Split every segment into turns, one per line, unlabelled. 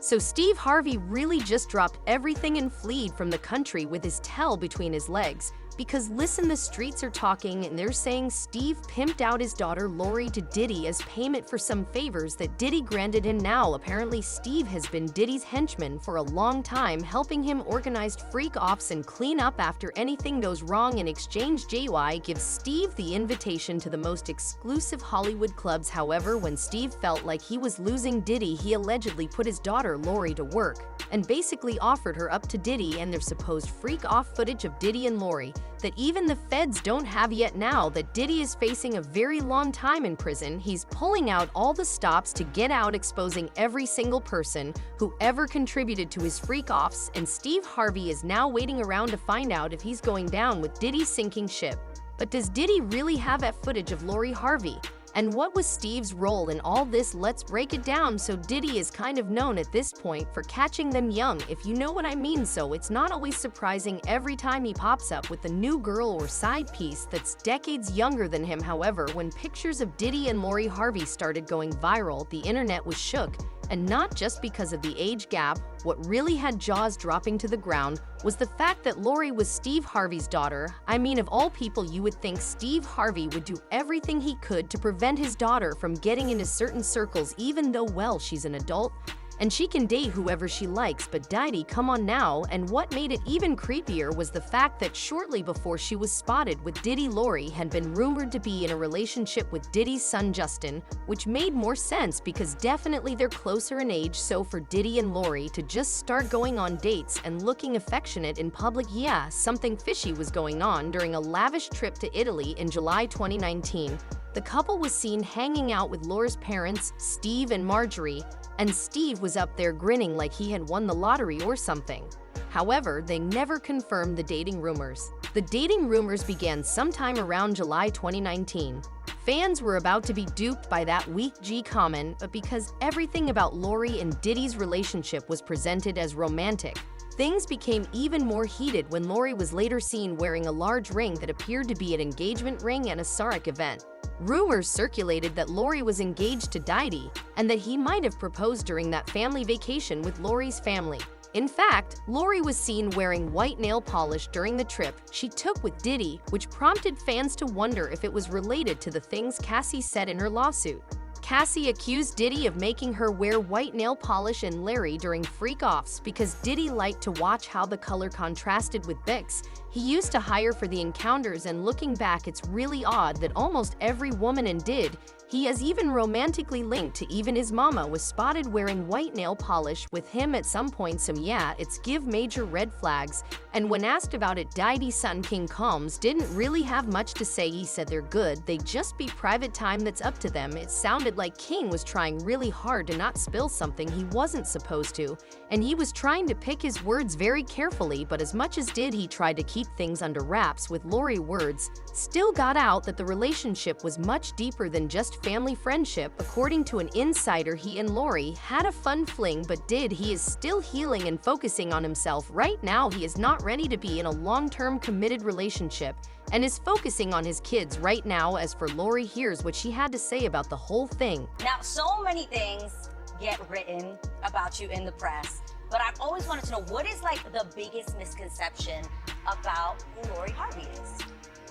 So Steve Harvey really just dropped everything and fled from the country with his tail between his legs. Because listen, the streets are talking and they're saying Steve pimped out his daughter Lori to Diddy as payment for some favors that Diddy granted him. Now apparently Steve has been Diddy's henchman for a long time, helping him organize freak-offs and clean up after anything goes wrong. In exchange, JY gives Steve the invitation to the most exclusive Hollywood clubs. However, when Steve felt like he was losing Diddy, he allegedly put his daughter Lori to work and basically offered her up to Diddy and their supposed freak-off footage of Diddy and Lori that even the feds don't have yet. Now that Diddy is facing a very long time in prison, he's pulling out all the stops to get out, exposing every single person who ever contributed to his freak-offs, and Steve Harvey is now waiting around to find out if he's going down with Diddy's sinking ship. But does Diddy really have that footage of Lori Harvey? And what was Steve's role in all this? Let's break it down. So Diddy is kind of known at this point for catching them young, if you know what I mean. So it's not always surprising every time he pops up with a new girl or side piece that's decades younger than him. However, when pictures of Diddy and Lori Harvey started going viral, the internet was shook. And not just because of the age gap. What really had jaws dropping to the ground was the fact that Lori was Steve Harvey's daughter. I mean, of all people, you would think Steve Harvey would do everything he could to prevent his daughter from getting into certain circles, even though, well, she's an adult and she can date whoever she likes. But Diddy, come on now. And what made it even creepier was the fact that shortly before she was spotted with Diddy, Lori had been rumored to be in a relationship with Diddy's son Justin, which made more sense because definitely they're closer in age. So for Diddy and Lori to just start going on dates and looking affectionate in public, yeah, something fishy was going on. During a lavish trip to Italy in July 2019, the couple was seen hanging out with Lori's parents, Steve and Marjorie, and Steve was up there grinning like he had won the lottery or something. However, they never confirmed the dating rumors. The dating rumors began sometime around July 2019. Fans were about to be duped by that weak G comment, but because everything about Lori and Diddy's relationship was presented as romantic, things became even more heated when Lori was later seen wearing a large ring that appeared to be an engagement ring at a Sarek event. Rumors circulated that Lori was engaged to Diddy and that he might have proposed during that family vacation with Lori's family. In fact, Lori was seen wearing white nail polish during the trip she took with Diddy, which prompted fans to wonder if it was related to the things Cassie said in her lawsuit. Cassie accused Diddy of making her wear white nail polish and Larry during freak-offs because Diddy liked to watch how the color contrasted with Bix he used to hire for the encounters. And looking back, it's really odd that almost every woman in Did he has even romantically linked to. Even his mama was spotted wearing white nail polish with him at some point. So yeah, it's give major red flags. And when asked about it, Diddy's son King Combs didn't really have much to say. He said they're good, they just be private time that's up to them. It sounded like King was trying really hard to not spill something he wasn't supposed to, and he was trying to pick his words very carefully. But as much as Did he tried to keep things under wraps with Lori, words still got out that the relationship was much deeper than just family friendship. According to an insider, he and Lori had a fun fling, but Did he is still healing and focusing on himself right now. He is not ready to be in a long-term committed relationship and is focusing on his kids right now. As for Lori, here's what she had to say about the whole thing.
Now, so many things get written about you in the press, but I've always wanted to know, what is like the biggest misconception about who Lori Harvey is?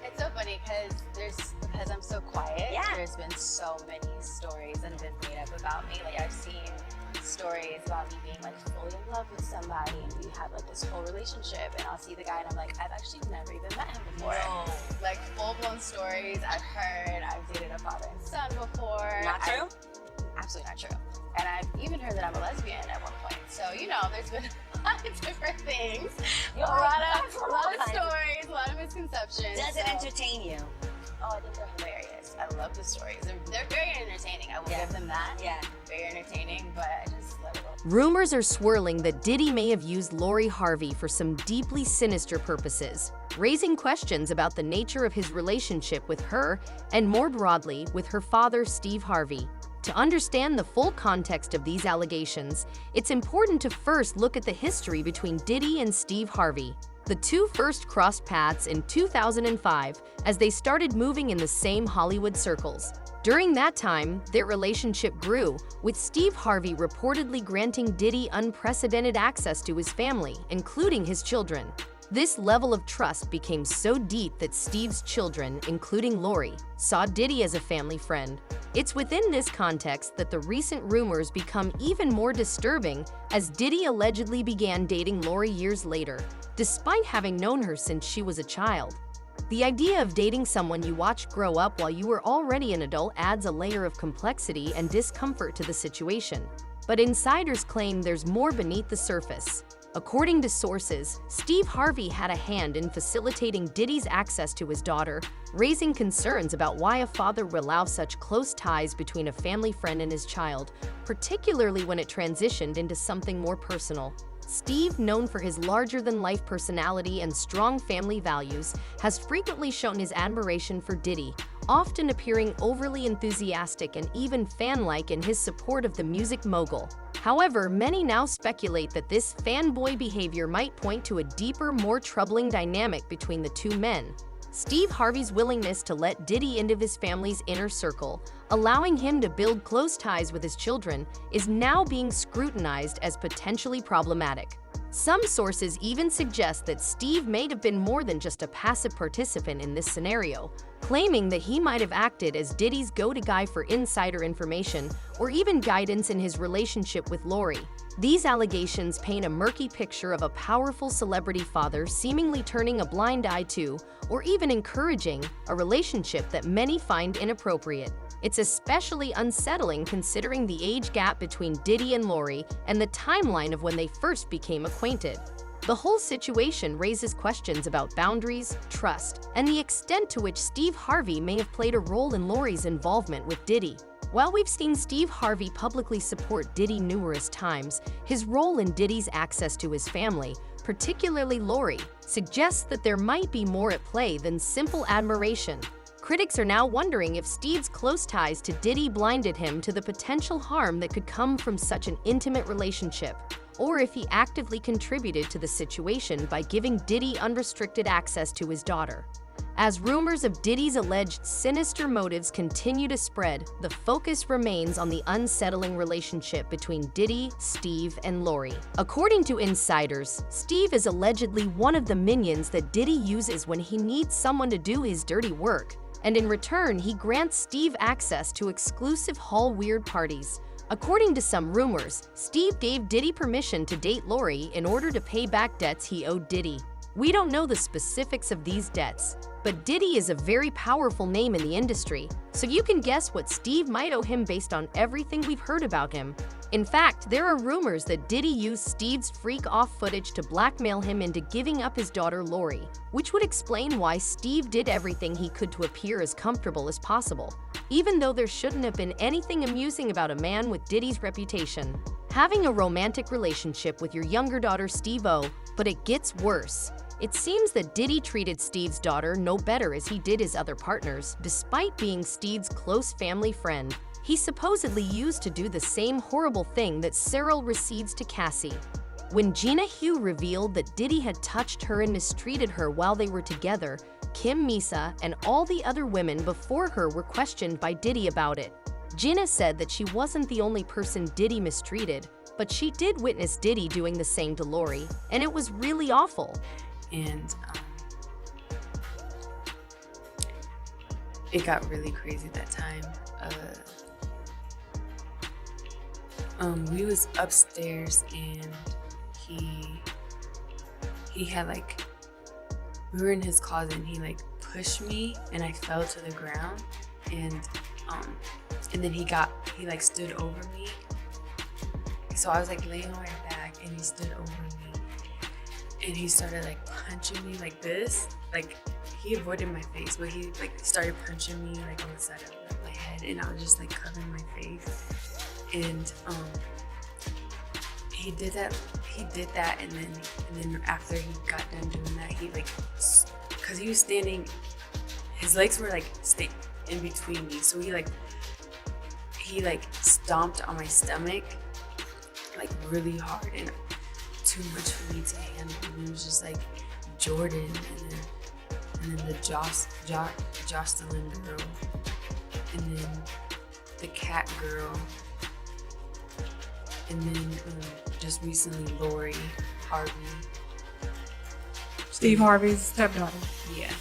It's so funny because I'm so quiet.
Yeah.
There's been so many stories that have been made up about me. Like, I've seen stories about me being like fully in love with somebody and we had like this whole relationship, and I'll see the guy and I'm like, I've actually never even met him before.
No.
Like full-blown stories I've heard. I've dated a father and son before.
Not true?
Absolutely not true. And I've even heard that I'm a lesbian at one point. So, you know, there's been a lot of different things. A lot of stories, a lot of misconceptions.
Does it entertain you?
Oh, I think they're hilarious. I love the stories. They're very entertaining. I will give them that.
Yeah.
Very entertaining, but I just let it go.
Rumors are swirling that Diddy may have used Lori Harvey for some deeply sinister purposes, raising questions about the nature of his relationship with her and, more broadly, with her father, Steve Harvey. To understand the full context of these allegations, it's important to first look at the history between Diddy and Steve Harvey. The two first crossed paths in 2005 as they started moving in the same Hollywood circles. During that time, their relationship grew, with Steve Harvey reportedly granting Diddy unprecedented access to his family, including his children. This level of trust became so deep that Steve's children, including Lori, saw Diddy as a family friend. It's within this context that the recent rumors become even more disturbing, as Diddy allegedly began dating Lori years later, despite having known her since she was a child. The idea of dating someone you watched grow up while you were already an adult adds a layer of complexity and discomfort to the situation. But insiders claim there's more beneath the surface. According to sources, Steve Harvey had a hand in facilitating Diddy's access to his daughter, raising concerns about why a father would allow such close ties between a family friend and his child, particularly when it transitioned into something more personal. Steve, known for his larger-than-life personality and strong family values, has frequently shown his admiration for Diddy, often appearing overly enthusiastic and even fan-like in his support of the music mogul. However, many now speculate that this fanboy behavior might point to a deeper, more troubling dynamic between the two men. Steve Harvey's willingness to let Diddy into his family's inner circle, allowing him to build close ties with his children, is now being scrutinized as potentially problematic. Some sources even suggest that Steve may have been more than just a passive participant in this scenario, claiming that he might have acted as Diddy's go-to guy for insider information or even guidance in his relationship with Lori. These allegations paint a murky picture of a powerful celebrity father seemingly turning a blind eye to, or even encouraging, a relationship that many find inappropriate. It's especially unsettling considering the age gap between Diddy and Lori and the timeline of when they first became acquainted. The whole situation raises questions about boundaries, trust, and the extent to which Steve Harvey may have played a role in Lori's involvement with Diddy. While we've seen Steve Harvey publicly support Diddy numerous times, his role in Diddy's access to his family, particularly Lori, suggests that there might be more at play than simple admiration. Critics are now wondering if Steve's close ties to Diddy blinded him to the potential harm that could come from such an intimate relationship, or if he actively contributed to the situation by giving Diddy unrestricted access to his daughter. As rumors of Diddy's alleged sinister motives continue to spread, the focus remains on the unsettling relationship between Diddy, Steve, and Lori. According to insiders, Steve is allegedly one of the minions that Diddy uses when he needs someone to do his dirty work, and in return, he grants Steve access to exclusive Hall Weird parties. According to some rumors, Steve gave Diddy permission to date Lori in order to pay back debts he owed Diddy. We don't know the specifics of these debts, but Diddy is a very powerful name in the industry, so you can guess what Steve might owe him based on everything we've heard about him. In fact, there are rumors that Diddy used Steve's freak-off footage to blackmail him into giving up his daughter Lori, which would explain why Steve did everything he could to appear as comfortable as possible, even though there shouldn't have been anything amusing about a man with Diddy's reputation. Having a romantic relationship with your younger daughter Steve-O, but it gets worse. It seems that Diddy treated Steve's daughter no better as he did his other partners, despite being Steve's close family friend. He supposedly used to do the same horrible thing that Cyril recedes to Cassie. When Gina Hugh revealed that Diddy had touched her and mistreated her while they were together, Kim Misa and all the other women before her were questioned by Diddy about it. Gina said that she wasn't the only person Diddy mistreated, but she did witness Diddy doing the same to Lori, and it was really awful.
And it got really crazy that time. We was upstairs and he had like, we were in his closet and he like pushed me and I fell to the ground, and then he like stood over me. So I was like laying on my back and he stood over me and he started like punching me like this. Like he avoided my face, but he like started punching me like on the side of my head, and I was just like covering my face. And he did that, and then after he got done doing that, he like, cause he was standing, his legs were like in between me, so he like stomped on my stomach like really hard and too much for me to handle. And it was just like Jordan and then the Jocelyn girl. and then the cat girl, and then just recently Lori Harvey.
Steve Harvey's stepdaughter.
Yeah.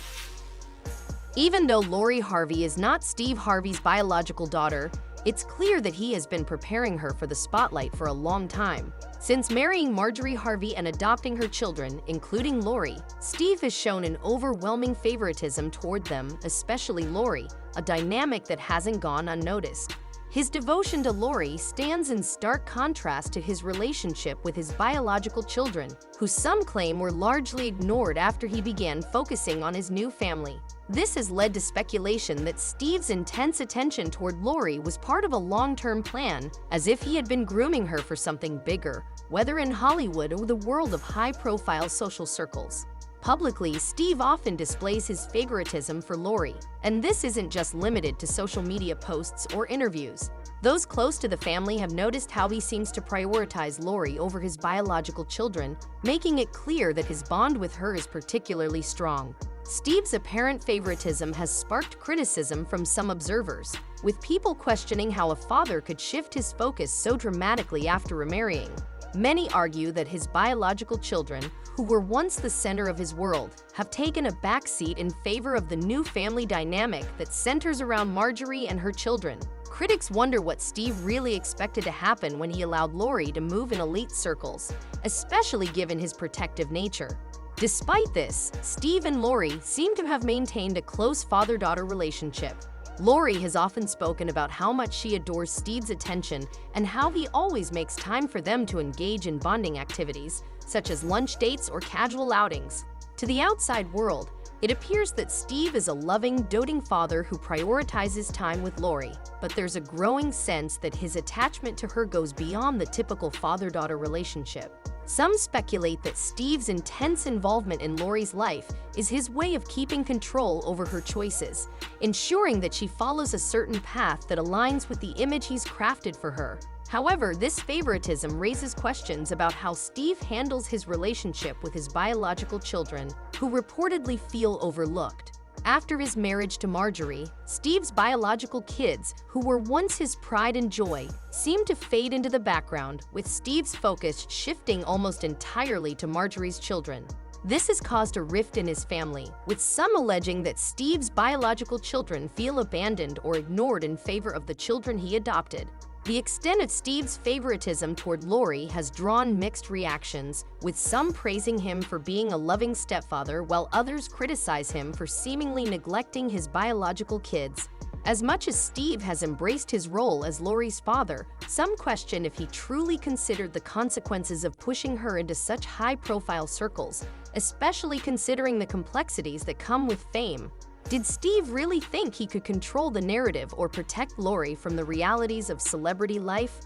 Even though Lori Harvey is not Steve Harvey's biological daughter, it's clear that he has been preparing her for the spotlight for a long time. Since marrying Marjorie Harvey and adopting her children, including Lori, Steve has shown an overwhelming favoritism toward them, especially Lori, a dynamic that hasn't gone unnoticed. His devotion to Lori stands in stark contrast to his relationship with his biological children, who some claim were largely ignored after he began focusing on his new family. This has led to speculation that Steve's intense attention toward Lori was part of a long-term plan, as if he had been grooming her for something bigger, whether in Hollywood or the world of high-profile social circles. Publicly, Steve often displays his favoritism for Lori, and this isn't just limited to social media posts or interviews. Those close to the family have noticed how he seems to prioritize Lori over his biological children, making it clear that his bond with her is particularly strong. Steve's apparent favoritism has sparked criticism from some observers, with people questioning how a father could shift his focus so dramatically after remarrying. Many argue that his biological children, who were once the center of his world, have taken a backseat in favor of the new family dynamic that centers around Marjorie and her children. Critics wonder what Steve really expected to happen when he allowed Lori to move in elite circles, especially given his protective nature. Despite this, Steve and Lori seem to have maintained a close father-daughter relationship. Lori has often spoken about how much she adores Steve's attention and how he always makes time for them to engage in bonding activities, such as lunch dates or casual outings. To the outside world, it appears that Steve is a loving, doting father who prioritizes time with Lori, but there's a growing sense that his attachment to her goes beyond the typical father-daughter relationship. Some speculate that Steve's intense involvement in Lori's life is his way of keeping control over her choices, ensuring that she follows a certain path that aligns with the image he's crafted for her. However, this favoritism raises questions about how Steve handles his relationship with his biological children, who reportedly feel overlooked. After his marriage to Marjorie, Steve's biological kids, who were once his pride and joy, seem to fade into the background, with Steve's focus shifting almost entirely to Marjorie's children. This has caused a rift in his family, with some alleging that Steve's biological children feel abandoned or ignored in favor of the children he adopted. The extent of Steve's favoritism toward Lori has drawn mixed reactions, with some praising him for being a loving stepfather while others criticize him for seemingly neglecting his biological kids. As much as Steve has embraced his role as Lori's father, some question if he truly considered the consequences of pushing her into such high-profile circles, especially considering the complexities that come with fame. Did Steve really think he could control the narrative or protect Lori from the realities of celebrity life?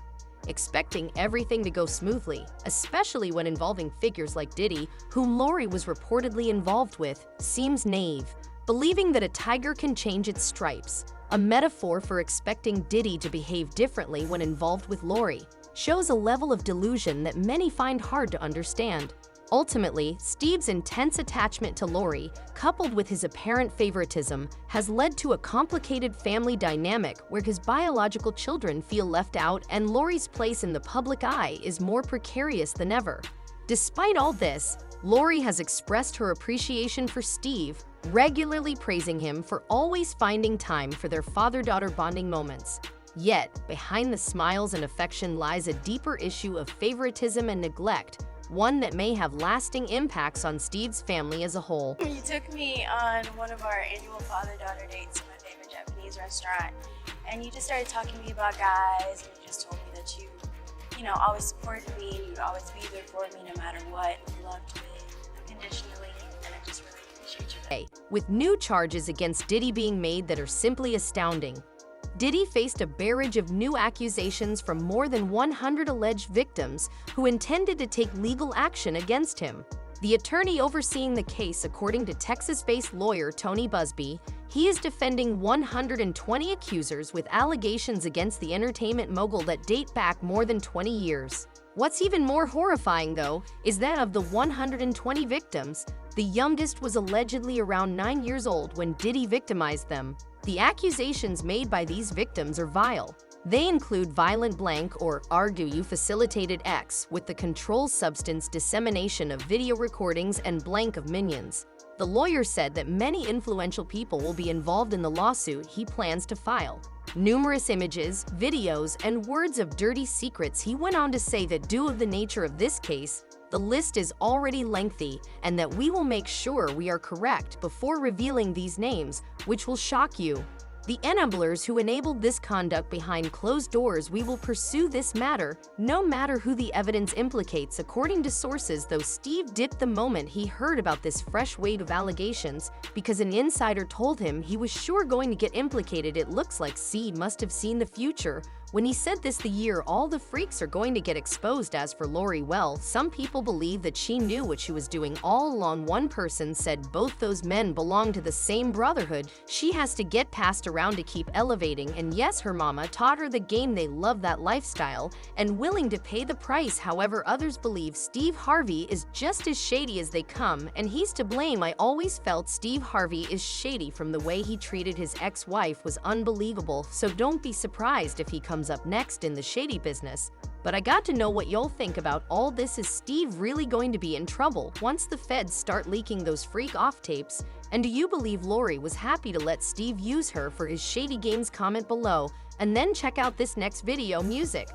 Expecting everything to go smoothly, especially when involving figures like Diddy, whom Lori was reportedly involved with, seems naive. Believing that a tiger can change its stripes, a metaphor for expecting Diddy to behave differently when involved with Lori, shows a level of delusion that many find hard to understand. Ultimately, Steve's intense attachment to Lori, coupled with his apparent favoritism, has led to a complicated family dynamic where his biological children feel left out and Lori's place in the public eye is more precarious than ever. Despite all this, Lori has expressed her appreciation for Steve, regularly praising him for always finding time for their father-daughter bonding moments. Yet, behind the smiles and affection lies a deeper issue of favoritism and neglect, one that may have lasting impacts on Steve's family as a whole.
You took me on one of our annual father-daughter dates to my favorite Japanese restaurant, and you just started talking to me about guys, and you just told me that you always supported me, and you'd always be there for me no matter what, and you loved me unconditionally, and I just really appreciate you.
With new charges against Diddy being made that are simply astounding. Diddy faced a barrage of new accusations from more than 100 alleged victims who intended to take legal action against him. The attorney overseeing the case, according to Texas-based lawyer Tony Busby, he is defending 120 accusers with allegations against the entertainment mogul that date back more than 20 years. What's even more horrifying, though, is that of the 120 victims, The youngest was allegedly around 9 years old when Diddy victimized them. The accusations made by these victims are vile. They include violent blank or argue you facilitated X with the control substance dissemination of video recordings and blank of minions. The lawyer said that many influential people will be involved in the lawsuit he plans to file. Numerous images, videos, and words of dirty secrets. He went on to say that due to the nature of this case, the list is already lengthy and that we will make sure we are correct before revealing these names, which will shock you. The enablers who enabled this conduct behind closed doors, we will pursue this matter, no matter who the evidence implicates. According to sources, though, Steve dipped the moment he heard about this fresh wave of allegations because an insider told him he was sure going to get implicated. It looks like Steve must have seen the future when he said this: the year all the freaks are going to get exposed. As for Lori, well, some people believe that she knew what she was doing all along. One person said both those men belong to the same brotherhood. She has to get passed around to keep elevating, and yes, her mama taught her the game. They love that lifestyle and willing to pay the price. However, others believe Steve Harvey is just as shady as they come, and he's to blame. I always felt Steve Harvey is shady. From the way he treated his ex-wife was unbelievable, so don't be surprised if he comes up next in the shady business. But I got to know what y'all think about all this. Is Steve really going to be in trouble once the feds start leaking those freak off tapes? And do you believe Lori was happy to let Steve use her for his shady games? Comment below and then check out this next video. Music.